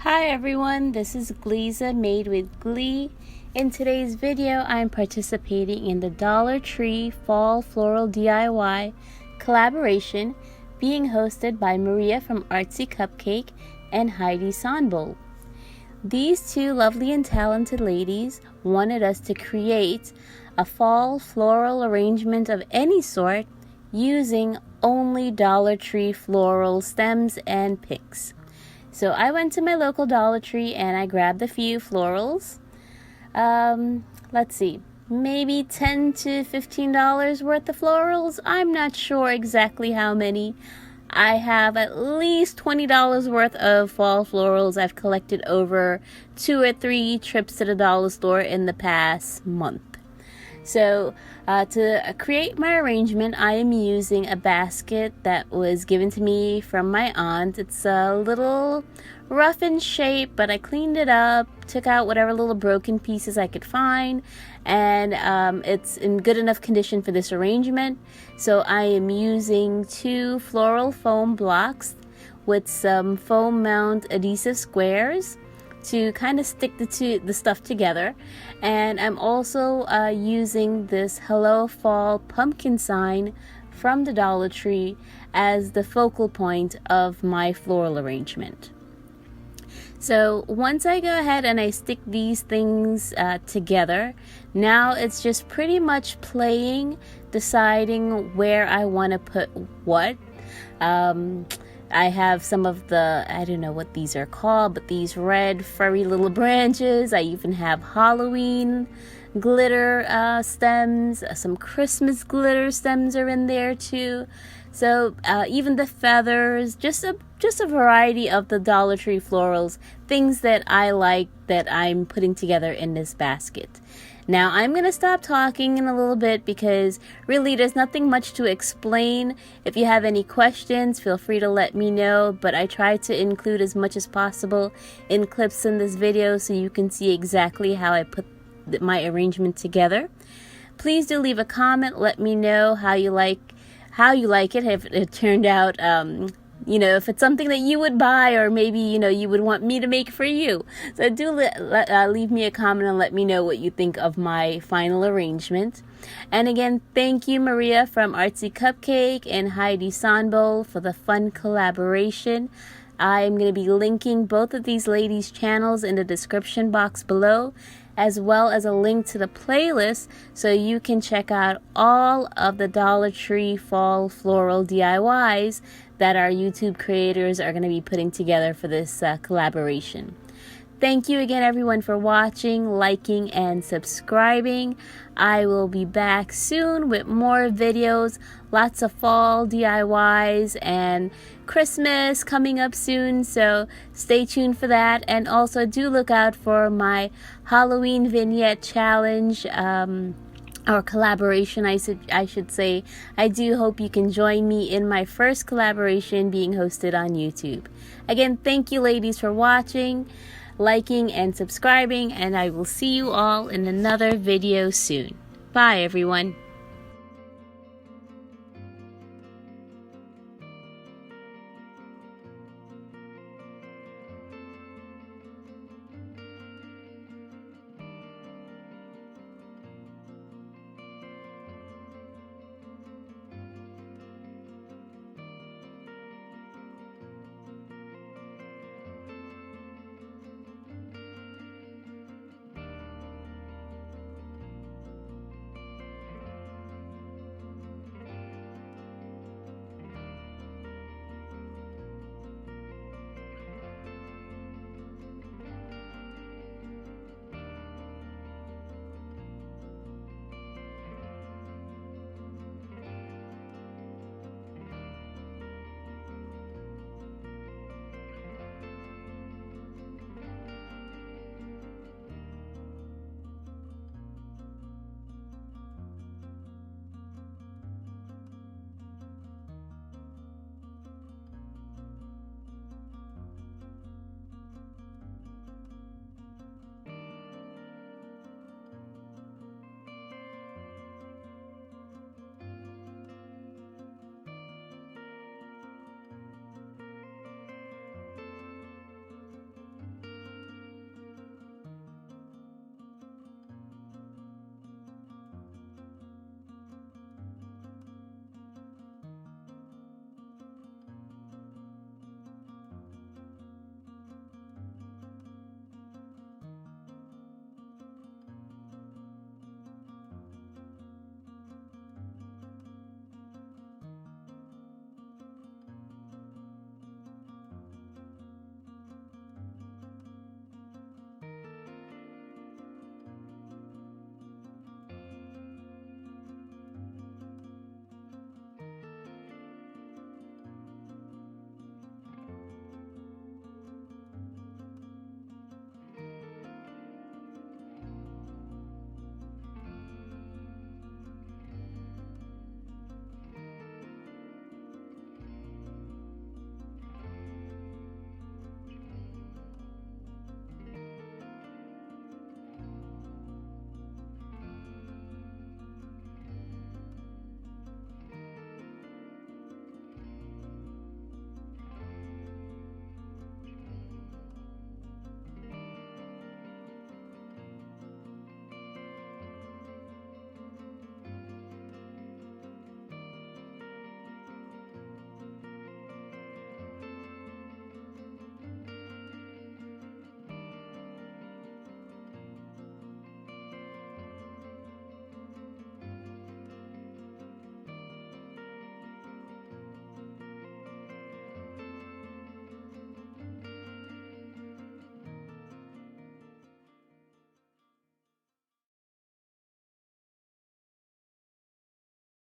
Hi everyone, this is Gleeza Made with Glee. In today's video, I'm participating in the Dollar Tree Fall Floral DIY collaboration being hosted by Maria from Artsy Cupcake and Heidi Sonboul. These two lovely and talented ladies wanted us to create a fall floral arrangement of any sort using only Dollar Tree floral stems and picks. So I went to my local Dollar Tree and I grabbed a few florals. Let's see, maybe $10 to $15 worth of florals. I'm not sure exactly how many. I have at least $20 worth of fall florals I've collected over 2 or 3 trips to the dollar store in the past month. So to create my arrangement, I am using a basket that was given to me from my aunt. It's a little rough in shape, but I cleaned it up, took out whatever little broken pieces I could find, and it's in good enough condition for this arrangement. So I am using 2 floral foam blocks with some foam mount adhesive squares to kind of stick the stuff together. And I'm also using this Hello Fall pumpkin sign from the Dollar Tree as the focal point of my floral arrangement. So once I go ahead and I stick these things together, now it's just pretty much deciding where I want to put what. I have some of the, I don't know what these are called, but these red furry little branches. I even have Halloween glitter stems. Some Christmas glitter stems are in there too. So even the feathers, just a variety of the Dollar Tree florals, things that I like that I'm putting together in this basket. Now I'm going to stop talking in a little bit because really there's nothing much to explain. If you have any questions, feel free to let me know, but I try to include as much as possible in clips in this video so you can see exactly how I put my arrangement together. Please do leave a comment, let me know how you like it, if it turned out if it's something that you would buy, or maybe, you would want me to make for you. So do leave me a comment and let me know what you think of my final arrangement. And again, thank you, Maria from Artsy Cupcake and Heidi Sonboul, for the fun collaboration. I'm going to be linking both of these ladies' channels in the description box below, as well as a link to the playlist so you can check out all of the Dollar Tree Fall Floral DIYs that our YouTube creators are going to be putting together for this collaboration. Thank you again, everyone, for watching, liking, and subscribing. I will be back soon with more videos, lots of fall DIYs, and Christmas coming up soon, so stay tuned for that. And also do look out for my Halloween vignette challenge, or collaboration, I should say. I do hope you can join me in my first collaboration being hosted on YouTube. Again, thank you, ladies, for watching, liking, and subscribing, and I will see you all in another video soon. Bye, everyone.